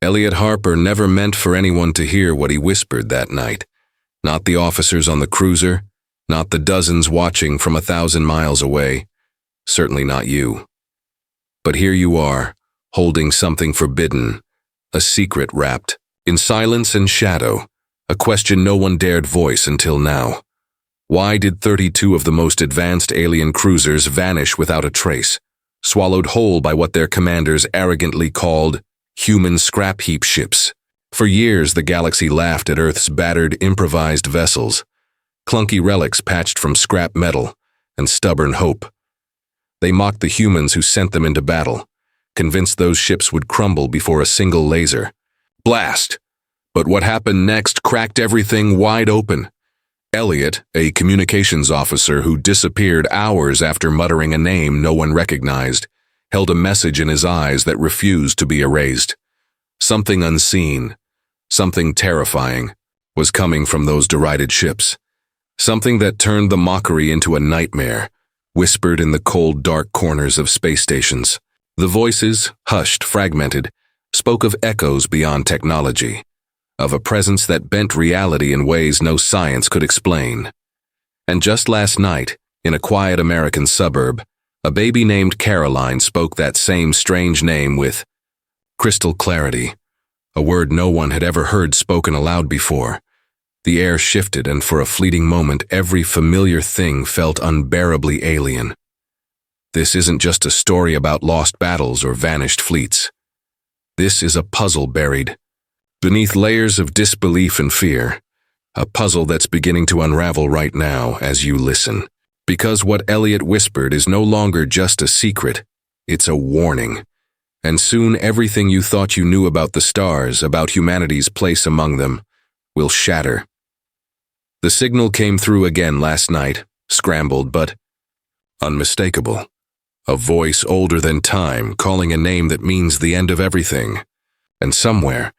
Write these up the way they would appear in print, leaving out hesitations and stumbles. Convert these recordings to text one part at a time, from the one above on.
Elliot Harper never meant for anyone to hear what he whispered that night. Not the officers on the cruiser, not the dozens watching from 1,000 miles away, certainly not you. But here you are, holding something forbidden, a secret wrapped in silence and shadow, a question no one dared voice until now. Why did 32 of the most advanced alien cruisers vanish without a trace, swallowed whole by what their commanders arrogantly called human scrap heap ships? For years, the galaxy laughed at Earth's battered, improvised vessels, clunky relics patched from scrap metal and stubborn hope. They mocked the humans who sent them into battle, convinced those ships would crumble before a single laser blast. But what happened next cracked everything wide open. Elliot, a communications officer who disappeared hours after muttering a name no one recognized, held a message in his eyes that refused to be erased. Something unseen, something terrifying, was coming from those derided ships. Something that turned the mockery into a nightmare, whispered in the cold, dark corners of space stations. The voices, hushed, fragmented, spoke of echoes beyond technology, of a presence that bent reality in ways no science could explain. And just last night, in a quiet American suburb, a baby named Caroline spoke that same strange name with crystal clarity, a word no one had ever heard spoken aloud before. The air shifted, and for a fleeting moment, every familiar thing felt unbearably alien. This isn't just a story about lost battles or vanished fleets. This is a puzzle buried beneath layers of disbelief and fear, a puzzle that's beginning to unravel right now as you listen. Because what Elliot whispered is no longer just a secret, it's a warning. And soon everything you thought you knew about the stars, about humanity's place among them, will shatter. The signal came through again last night, scrambled but unmistakable. A voice older than time calling a name that means the end of everything. And somewhere,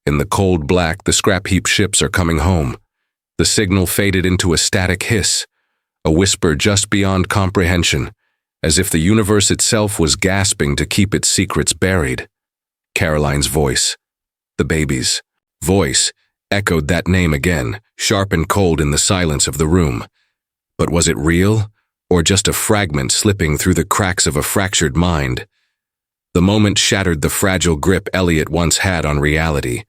in the cold black, the scrap heap ships are coming home. The signal faded into a static hiss, a whisper just beyond comprehension, as if the universe itself was gasping to keep its secrets buried. Caroline's voice, the baby's voice, echoed that name again, sharp and cold in the silence of the room. But was it real, or just a fragment slipping through the cracks of a fractured mind? The moment shattered the fragile grip Elliot once had on reality,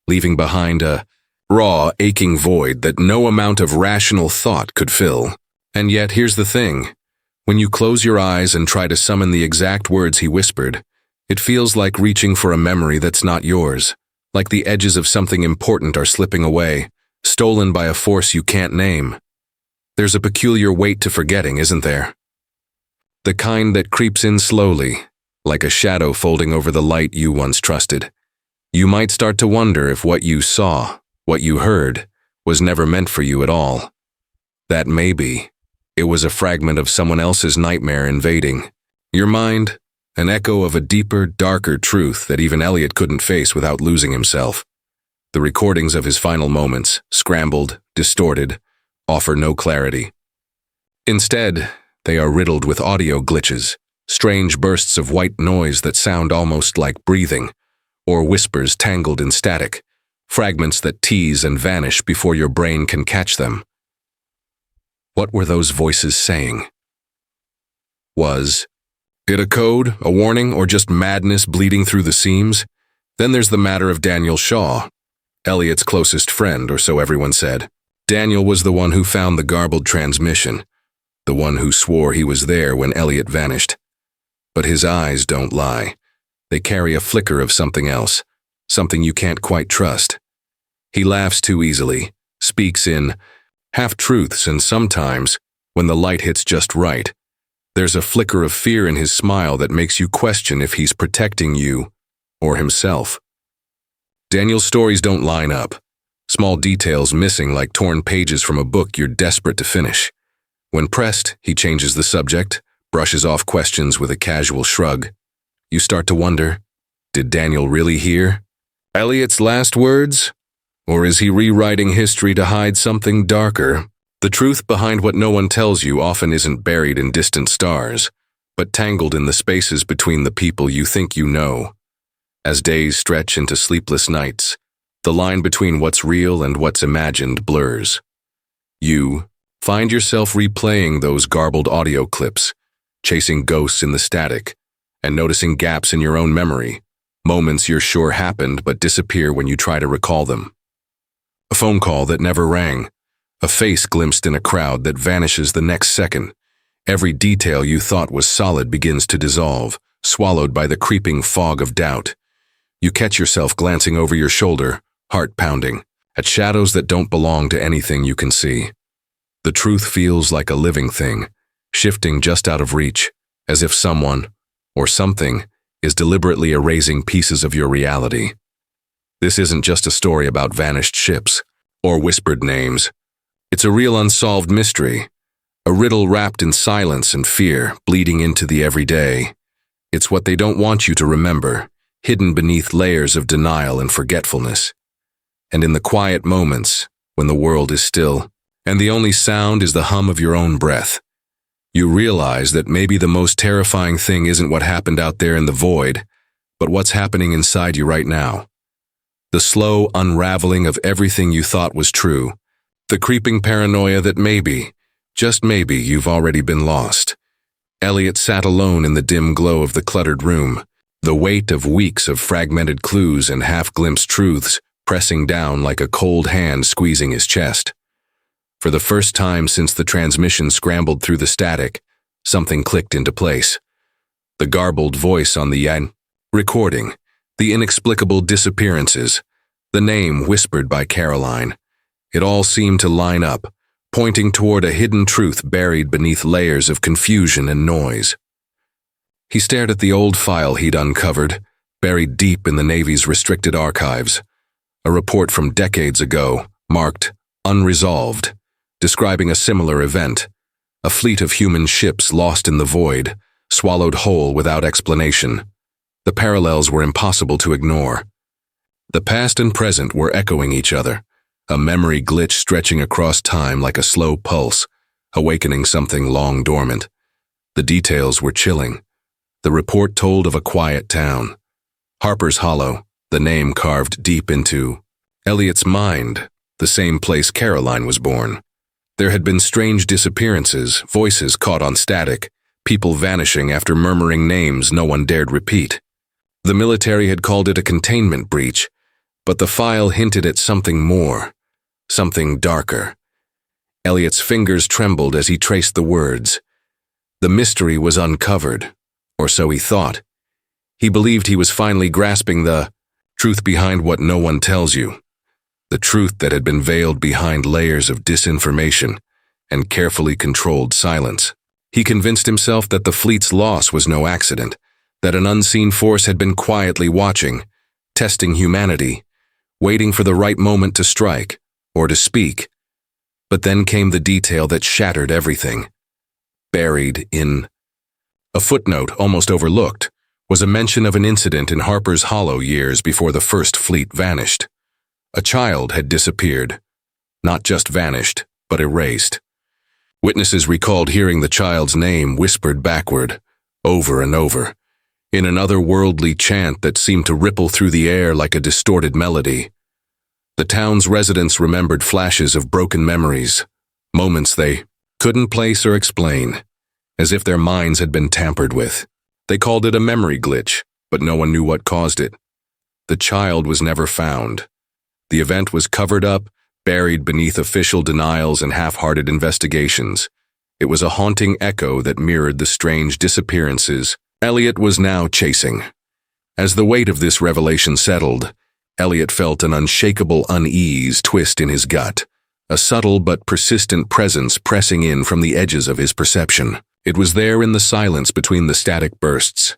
leaving behind a raw, aching void that no amount of rational thought could fill. And yet, here's the thing. When you close your eyes and try to summon the exact words he whispered, it feels like reaching for a memory that's not yours, like the edges of something important are slipping away, stolen by a force you can't name. There's a peculiar weight to forgetting, isn't there? The kind that creeps in slowly, like a shadow folding over the light you once trusted. You might start to wonder if what you saw, what you heard, was never meant for you at all. That maybe it was a fragment of someone else's nightmare invading your mind, an echo of a deeper, darker truth that even Elliot couldn't face without losing himself. The recordings of his final moments, scrambled, distorted, offer no clarity. Instead, they are riddled with audio glitches, strange bursts of white noise that sound almost like breathing, or whispers tangled in static, fragments that tease and vanish before your brain can catch them. What were those voices saying? Was it a code, a warning, or just madness bleeding through the seams? Then there's the matter of Daniel Shaw, Elliot's closest friend, or so everyone said. Daniel was the one who found the garbled transmission, the one who swore he was there when Elliot vanished. But his eyes don't lie. They carry a flicker of something else, something you can't quite trust. He laughs too easily, speaks in half-truths, and sometimes, when the light hits just right, there's a flicker of fear in his smile that makes you question if he's protecting you or himself. Daniel's stories don't line up, small details missing like torn pages from a book you're desperate to finish. When pressed, he changes the subject, brushes off questions with a casual shrug. You start to wonder, did Daniel really hear Elliot's last words? Or is he rewriting history to hide something darker? The truth behind what no one tells you often isn't buried in distant stars, but tangled in the spaces between the people you think you know. As days stretch into sleepless nights, the line between what's real and what's imagined blurs. You find yourself replaying those garbled audio clips, chasing ghosts in the static, and noticing gaps in your own memory, moments you're sure happened but disappear when you try to recall them. A phone call that never rang, a face glimpsed in a crowd that vanishes the next second. Every detail you thought was solid begins to dissolve, swallowed by the creeping fog of doubt. You catch yourself glancing over your shoulder, heart pounding, at shadows that don't belong to anything you can see. The truth feels like a living thing, shifting just out of reach, as if someone, or something, is deliberately erasing pieces of your reality. This isn't just a story about vanished ships, or whispered names. It's a real unsolved mystery, a riddle wrapped in silence and fear, bleeding into the everyday. It's what they don't want you to remember, hidden beneath layers of denial and forgetfulness. And in the quiet moments, when the world is still, and the only sound is the hum of your own breath, you realize that maybe the most terrifying thing isn't what happened out there in the void, but what's happening inside you right now. The slow unraveling of everything you thought was true, the creeping paranoia that maybe, just maybe, you've already been lost. Elliot sat alone in the dim glow of the cluttered room, the weight of weeks of fragmented clues and half-glimpsed truths pressing down like a cold hand squeezing his chest. For the first time since the transmission scrambled through the static, something clicked into place. The garbled voice on the recording, the inexplicable disappearances, the name whispered by Caroline. It all seemed to line up, pointing toward a hidden truth buried beneath layers of confusion and noise. He stared at the old file he'd uncovered, buried deep in the Navy's restricted archives. A report from decades ago, marked unresolved, describing a similar event, a fleet of human ships lost in the void, swallowed whole without explanation. The parallels were impossible to ignore. The past and present were echoing each other, a memory glitch stretching across time like a slow pulse, awakening something long dormant. The details were chilling. The report told of a quiet town, Harper's Hollow, the name carved deep into Elliot's mind, the same place Caroline was born. There had been strange disappearances, voices caught on static, people vanishing after murmuring names no one dared repeat. The military had called it a containment breach, but the file hinted at something more, something darker. Elliot's fingers trembled as he traced the words. The mystery was uncovered, or so he thought. He believed he was finally grasping the truth behind what no one tells you, the truth that had been veiled behind layers of disinformation and carefully controlled silence. He convinced himself that the fleet's loss was no accident, that an unseen force had been quietly watching, testing humanity, waiting for the right moment to strike or to speak. But then came the detail that shattered everything. Buried in a footnote almost overlooked was a mention of an incident in Harper's Hollow years before the first fleet vanished. A child had disappeared, not just vanished, but erased. Witnesses recalled hearing the child's name whispered backward, over and over, in an otherworldly chant that seemed to ripple through the air like a distorted melody. The town's residents remembered flashes of broken memories, moments they couldn't place or explain, as if their minds had been tampered with. They called it a memory glitch, but no one knew what caused it. The child was never found. The event was covered up, buried beneath official denials and half-hearted investigations. It was a haunting echo that mirrored the strange disappearances Elliot was now chasing. As the weight of this revelation settled, Elliot felt an unshakable unease twist in his gut, a subtle but persistent presence pressing in from the edges of his perception. It was there in the silence between the static bursts,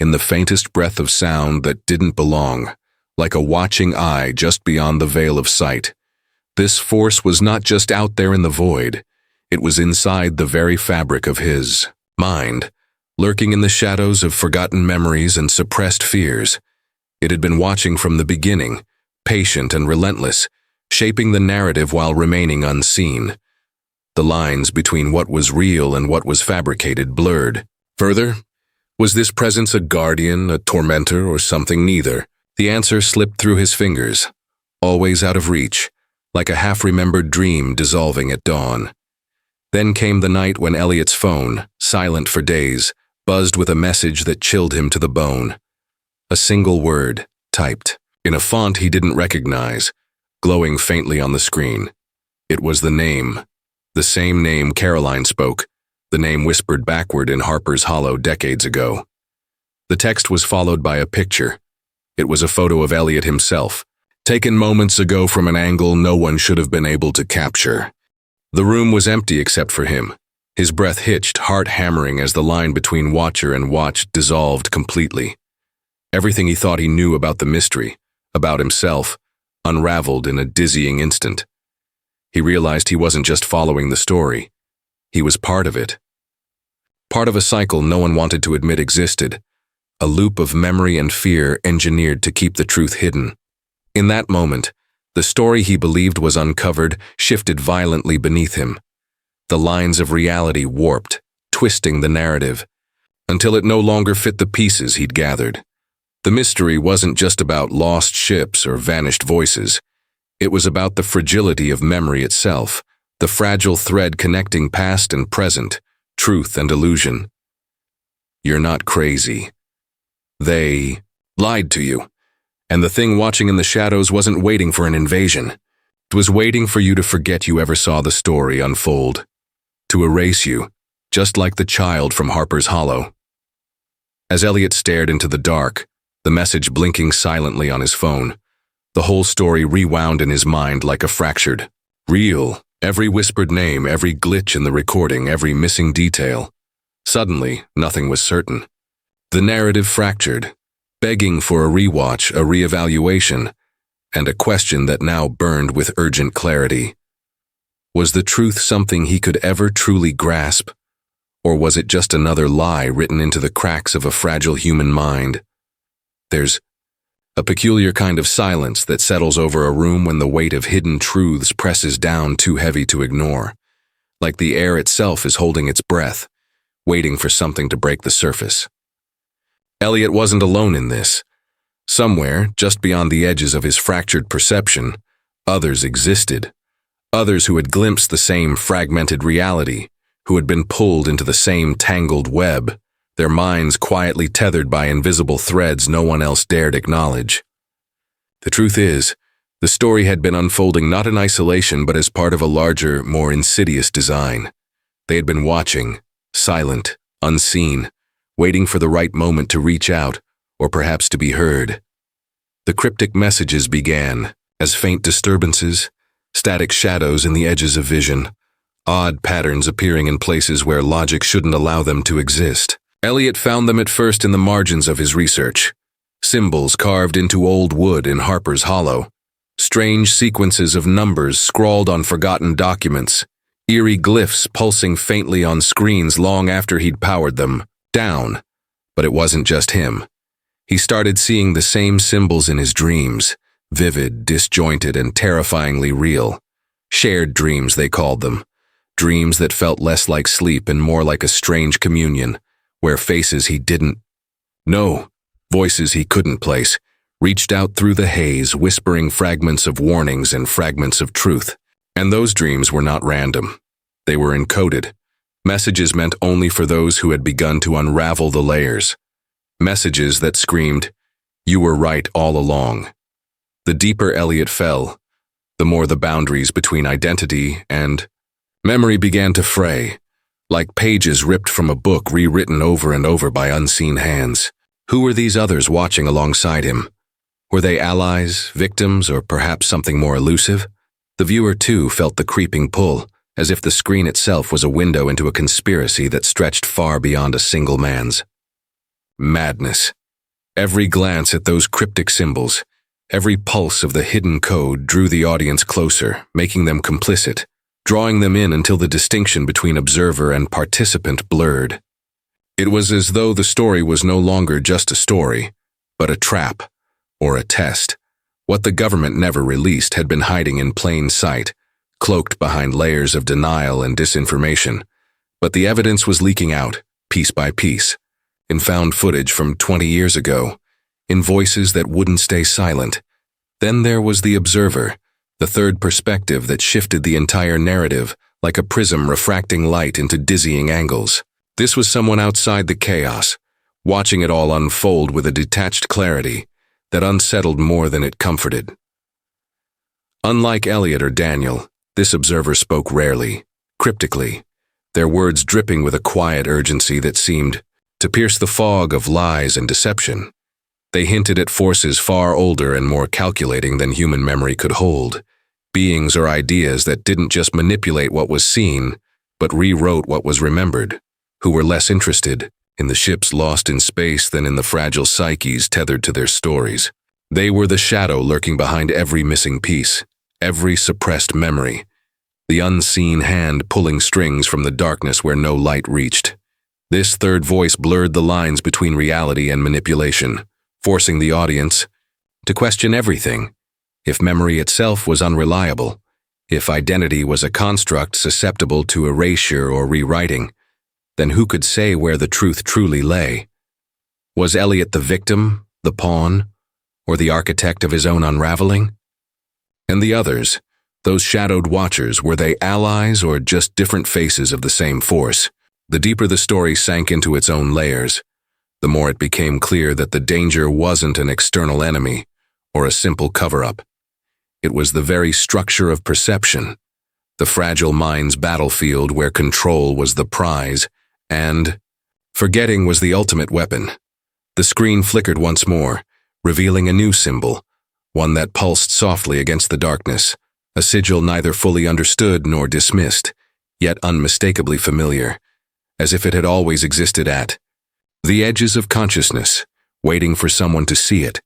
in the faintest breath of sound that didn't belong, like a watching eye just beyond the veil of sight. This force was not just out there in the void, it was inside the very fabric of his mind, lurking in the shadows of forgotten memories and suppressed fears. It had been watching from the beginning, patient and relentless, shaping the narrative while remaining unseen. The lines between what was real and what was fabricated blurred. Further, Was this presence a guardian, a tormentor, or something neither? The answer slipped through his fingers, always out of reach, like a half-remembered dream dissolving at dawn. Then came the night when Elliot's phone, silent for days, buzzed with a message that chilled him to the bone. A single word, typed, in a font he didn't recognize, glowing faintly on the screen. It was the name. The same name Caroline spoke, the name whispered backward in Harper's Hollow decades ago. The text was followed by a picture. It was a photo of Elliot himself, taken moments ago from an angle no one should have been able to capture. The room was empty except for him. His breath hitched, heart hammering as the line between watcher and watched dissolved completely. Everything he thought he knew about the mystery, about himself, unraveled in a dizzying instant. He realized he wasn't just following the story. He was part of it. Part of a cycle no one wanted to admit existed, a loop of memory and fear engineered to keep the truth hidden. In that moment, the story he believed was uncovered shifted violently beneath him. The lines of reality warped, twisting the narrative, until it no longer fit the pieces he'd gathered. The mystery wasn't just about lost ships or vanished voices. It was about the fragility of memory itself, the fragile thread connecting past and present, truth and illusion. You're not crazy. They lied to you. And the thing watching in the shadows wasn't waiting for an invasion. It was waiting for you to forget you ever saw the story unfold. To erase you, just like the child from Harper's Hollow. As Elliot stared into the dark, the message blinking silently on his phone, the whole story rewound in his mind like a fractured reel. Every whispered name, every glitch in the recording, every missing detail. Suddenly, nothing was certain. The narrative fractured, begging for a rewatch, a reevaluation, and a question that now burned with urgent clarity. Was the truth something he could ever truly grasp, or was it just another lie written into the cracks of a fragile human mind? There's a peculiar kind of silence that settles over a room when the weight of hidden truths presses down too heavy to ignore, like the air itself is holding its breath, waiting for something to break the surface. Elliot wasn't alone in this. Somewhere, just beyond the edges of his fractured perception, others existed. Others who had glimpsed the same fragmented reality, who had been pulled into the same tangled web, their minds quietly tethered by invisible threads no one else dared acknowledge. The truth is, the story had been unfolding not in isolation but as part of a larger, more insidious design. They had been watching, silent, unseen, waiting for the right moment to reach out, or perhaps to be heard. The cryptic messages began as faint disturbances, static shadows in the edges of vision, odd patterns appearing in places where logic shouldn't allow them to exist. Elliot found them at first in the margins of his research. Symbols carved into old wood in Harper's Hollow. Strange sequences of numbers scrawled on forgotten documents. Eerie glyphs pulsing faintly on screens long after he'd powered them down. But it wasn't just him. He started seeing the same symbols in his dreams, vivid, disjointed, and terrifyingly real. Shared dreams, they called them. Dreams that felt less like sleep and more like a strange communion, where faces he didn't know, voices he couldn't place, reached out through the haze, whispering fragments of warnings and fragments of truth. And those dreams were not random. They were encoded. Messages meant only for those who had begun to unravel the layers. Messages that screamed, "You were right all along." The deeper Elliot fell, the more the boundaries between identity and memory began to fray, like pages ripped from a book rewritten over and over by unseen hands. Who were these others watching alongside him? Were they allies, victims, or perhaps something more elusive? The viewer, too, felt the creeping pull, as if the screen itself was a window into a conspiracy that stretched far beyond a single man's. Madness. Every glance at those cryptic symbols, every pulse of the hidden code drew the audience closer, making them complicit, drawing them in until the distinction between observer and participant blurred. It was as though the story was no longer just a story, but a trap, or a test. What the government never released had been hiding in plain sight, cloaked behind layers of denial and disinformation. But the evidence was leaking out, piece by piece. in found footage from 20 years ago, in voices that wouldn't stay silent. Then there was the observer, the third perspective that shifted the entire narrative like a prism refracting light into dizzying angles. This was someone outside the chaos, watching it all unfold with a detached clarity that unsettled more than it comforted. Unlike Elliot or Daniel, this observer spoke rarely, cryptically, their words dripping with a quiet urgency that seemed to pierce the fog of lies and deception. They hinted at forces far older and more calculating than human memory could hold, beings or ideas that didn't just manipulate what was seen, but rewrote what was remembered, who were less interested in the ships lost in space than in the fragile psyches tethered to their stories. They were the shadow lurking behind every missing piece, every suppressed memory, the unseen hand pulling strings from the darkness where no light reached. This third voice blurred the lines between reality and manipulation, forcing the audience to question everything. If memory itself was unreliable, if identity was a construct susceptible to erasure or rewriting, then who could say where the truth truly lay? Was Elliot the victim, the pawn, or the architect of his own unraveling? And the others, those shadowed watchers, were they allies or just different faces of the same force? The deeper the story sank into its own layers, the more it became clear that the danger wasn't an external enemy or a simple cover-up. It was the very structure of perception, the fragile mind's battlefield where control was the prize, and forgetting was the ultimate weapon. The screen flickered once more, revealing a new symbol, one that pulsed softly against the darkness, a sigil neither fully understood nor dismissed, yet unmistakably familiar, as if it had always existed at the edges of consciousness, waiting for someone to see it,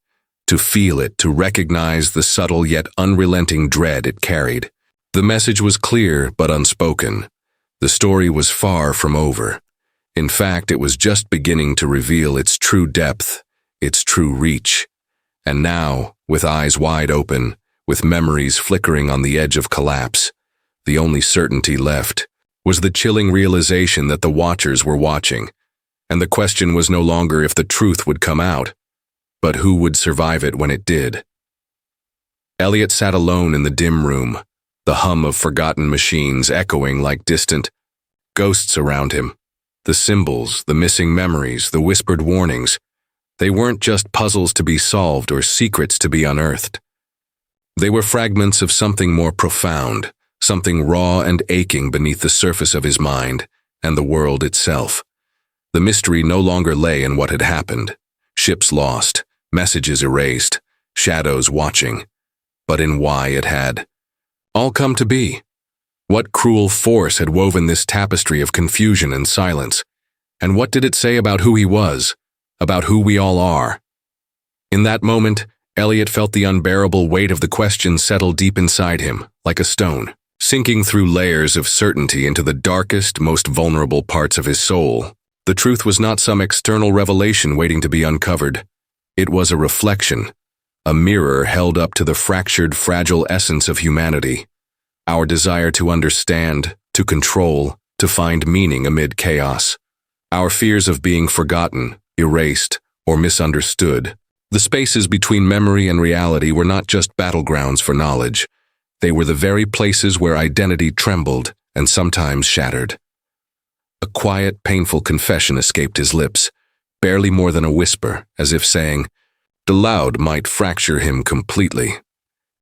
to feel it, to recognize the subtle yet unrelenting dread it carried. The message was clear but unspoken. The story was far from over. In fact, it was just beginning to reveal its true depth, its true reach. And now, with eyes wide open, with memories flickering on the edge of collapse, the only certainty left was the chilling realization that the watchers were watching, and the question was no longer if the truth would come out, but who would survive it when it did. Elliot sat alone in the dim room, the hum of forgotten machines echoing like distant ghosts around him. The symbols, the missing memories, the whispered warnings, they weren't just puzzles to be solved or secrets to be unearthed. They were fragments of something more profound, something raw and aching beneath the surface of his mind and the world itself. The mystery no longer lay in what had happened, ships lost, messages erased, shadows watching, but in why it had all come to be. What cruel force had woven this tapestry of confusion and silence, and what did it say about who he was, about who we all are? In that moment, Elliot felt the unbearable weight of the question settle deep inside him, like a stone, sinking through layers of certainty into the darkest, most vulnerable parts of his soul. The truth was not some external revelation waiting to be uncovered. It was a reflection, a mirror held up to the fractured, fragile essence of humanity. Our desire to understand, to control, to find meaning amid chaos. Our fears of being forgotten, erased, or misunderstood. The spaces between memory and reality were not just battlegrounds for knowledge. They were the very places where identity trembled and sometimes shattered. A quiet, painful confession escaped his lips, barely more than a whisper, as if saying, "The loud might fracture him completely.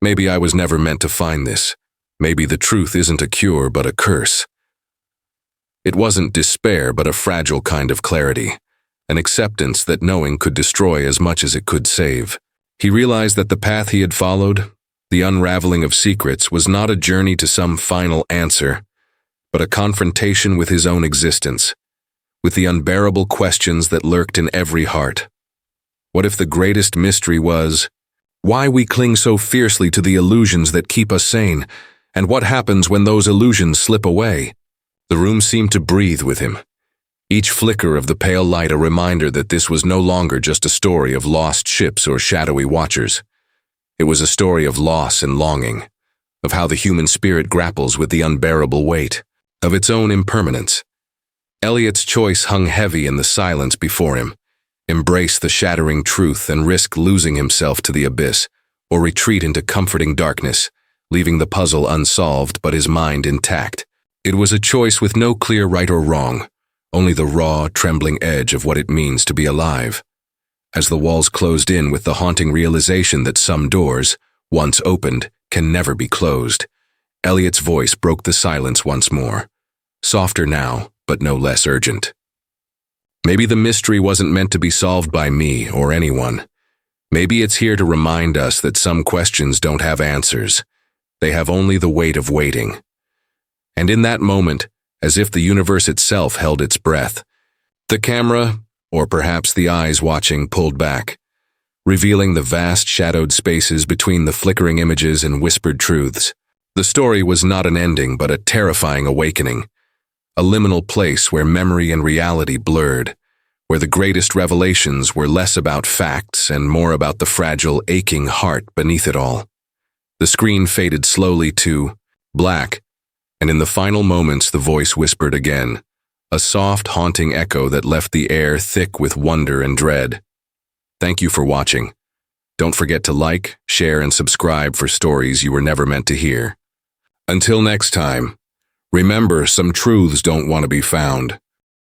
Maybe I was never meant to find this. Maybe the truth isn't a cure but a curse." It wasn't despair but a fragile kind of clarity, an acceptance that knowing could destroy as much as it could save. He realized that the path he had followed, the unraveling of secrets, was not a journey to some final answer, but a confrontation with his own existence, with the unbearable questions that lurked in every heart. What if the greatest mystery was why we cling so fiercely to the illusions that keep us sane, and what happens when those illusions slip away? The room seemed to breathe with him, each flicker of the pale light a reminder that this was no longer just a story of lost ships or shadowy watchers. It was a story of loss and longing, of how the human spirit grapples with the unbearable weight of its own impermanence. Elliot's choice hung heavy in the silence before him. Embrace the shattering truth and risk losing himself to the abyss, or retreat into comforting darkness, leaving the puzzle unsolved but his mind intact. It was a choice with no clear right or wrong, only the raw, trembling edge of what it means to be alive. As the walls closed in with the haunting realization that some doors, once opened, can never be closed, Elliot's voice broke the silence once more. Softer now, but no less urgent. Maybe the mystery wasn't meant to be solved by me or anyone. Maybe it's here to remind us that some questions don't have answers. They have only the weight of waiting. And in that moment, as if the universe itself held its breath, the camera, or perhaps the eyes watching, pulled back, revealing the vast shadowed spaces between the flickering images and whispered truths. The story was not an ending, but a terrifying awakening. A liminal place where memory and reality blurred, where the greatest revelations were less about facts and more about the fragile, aching heart beneath it all. The screen faded slowly to black, and in the final moments the voice whispered again, a soft, haunting echo that left the air thick with wonder and dread. Thank you for watching. Don't forget to like, share, and subscribe for stories you were never meant to hear. Until next time, remember, some truths don't want to be found.